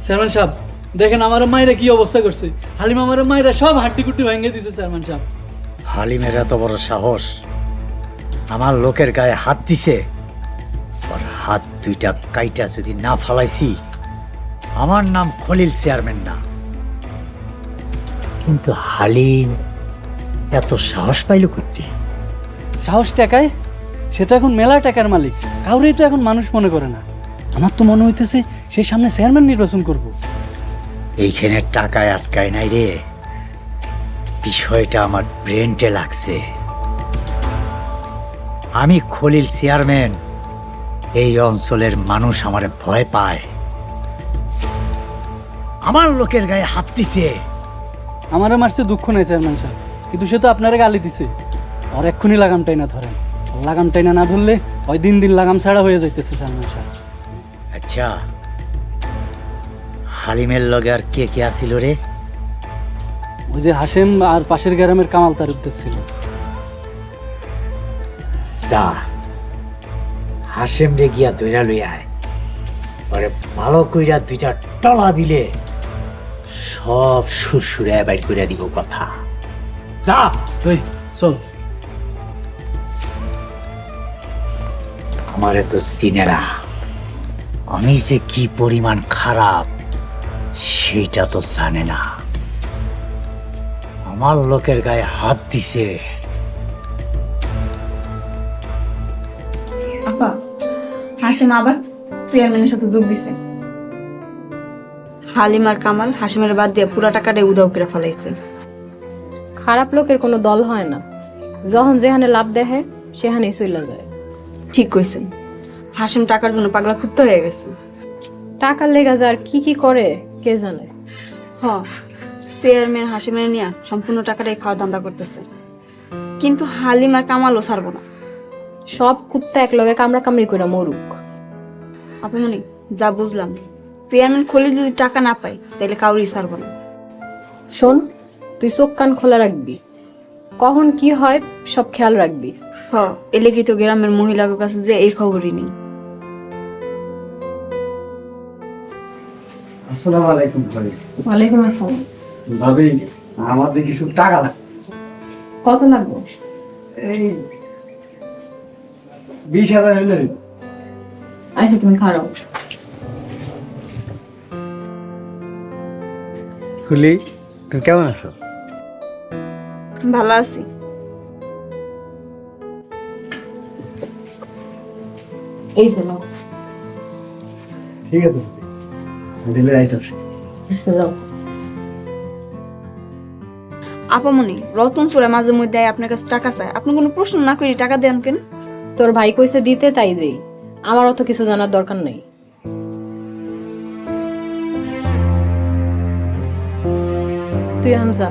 Chairman সাহেব দেখেন আমার মায়েরা কি অবস্থা করছে। হালিম আমার মায়েরা সব হাড্ডি কুট্টি ভেঙে দিছে চেয়ারম্যান সাহেব। হালিমের এত বড় সাহস, আমার লোকের গায়ে হাত দিছে। ওর হাত দুইটা কাইটা যদি না ফালাইছি, আমার নাম খলিল চেয়ারম্যান না। কিন্তু হালিম এত সাহস পাইল করতে? সাহস টাকায় সে তো এখন মেলা টাকার মালিক, কাউরেই তো এখন মানুষ মনে করে না। আমার তো মনে হইতেছে সে সামনে চেয়ারম্যান নির্বাচন করব। এইখানে টাকায় আটকায় নাই রে, বিষয়টা আমার ব্রেনটে লাগছে। আমি খলিল চেয়ারম্যান, এই অঞ্চলের মানুষ আমারে ভয় পায়। আমার লোকের গায়ে হাত দিছে। আমারও মারছে দুঃখ নেই চেয়ারম্যান সাহেব, কিন্তু সে তো আপনারা গালি দিছে। আর এক্ষুনি লাগামটাই না ধরেন, লাগামটাই না ধরলে ওই দিন দিন লাগাম ছাড়া হয়ে যাইতেছে চেয়ারম্যান সাহেব। আচ্ছা, হালিমের লগে আর কে কে আছিল রে? ওই যে হাসেম আর পাশের গ্রামের কামাল তালুকদার ছিল। যা, হাসেম রে গিয়া দইরা লই আয়। পরে ভালো কইরা দুইটা টলা দিলে সব সুরসুরে বাইর কইরা দিব কথা। যা ওই চল। আমারে তো সিনেরা, আমি যে কি পরিমাণ খারাপ সেটা তো জানে না। আমার লোকের গায়ে হাত দিছে। আপা, হাসিম আবার চেয়ারম্যানের সাথে যোগ দিছে। হালিম আর কামাল হাসিমের বাদ দিয়ে পুরা টাকাটাই উদাও করে ফেলাইছে। খারাপ লোকের কোনো দল হয় না, যখন যেখানে লাভ দেখে সেখানেই চইলা যায়। ঠিক কইছেন, হাসিম টাকার জন্য পাগলা কুত্তা হয়ে গেছে। টাকার লেগা যার কি কি করে কে জানে। হ, চেয়ারম্যান হাসিমের নিয়ে সম্পূর্ণ টাকাটাই খাওয়া ধান্দা করতেছে, কিন্তু হালিম আর কামালও ছাড়বো না। সব কুত্তা এক লগে কামড়া কামড়ি করে মরুক। আপনি যা বুঝলাম, চেয়ারম্যান খলিল যদি টাকা না পায় তাহলে কাউরই ছাড়বো না। শোন, তুই চোখ কান খোলা রাখবি, কখন কি হয় সব খেয়াল রাখবি। হ, এলেকি তো গ্রামের মহিলাদের কাছে যে এই খবরই নেই। আসসালামু আলাইকুম ভাই। ওয়ালাইকুম আসসালাম। ভাবি আমাদের কিছু টাকা লাগবে। কত লাগবে? এই 20,000 হইলে দিব। আচ্ছা, তুমি খারাপ। খুলি, তুমি কেমন আছো? ভালো আছি। এই চলো। ঠিক আছে দিলে রাইটার। এসে যাও। আপামনি, রতন চোরা মাঝে মধ্যে আপনার কাছে টাকা চায়, আপনি কোনো প্রশ্ন না করে টাকা দেন কেন? তোর ভাই কইছে দিতে তাই দেই, আমার অত কিছু জানার দরকার নেই। তুই হামজা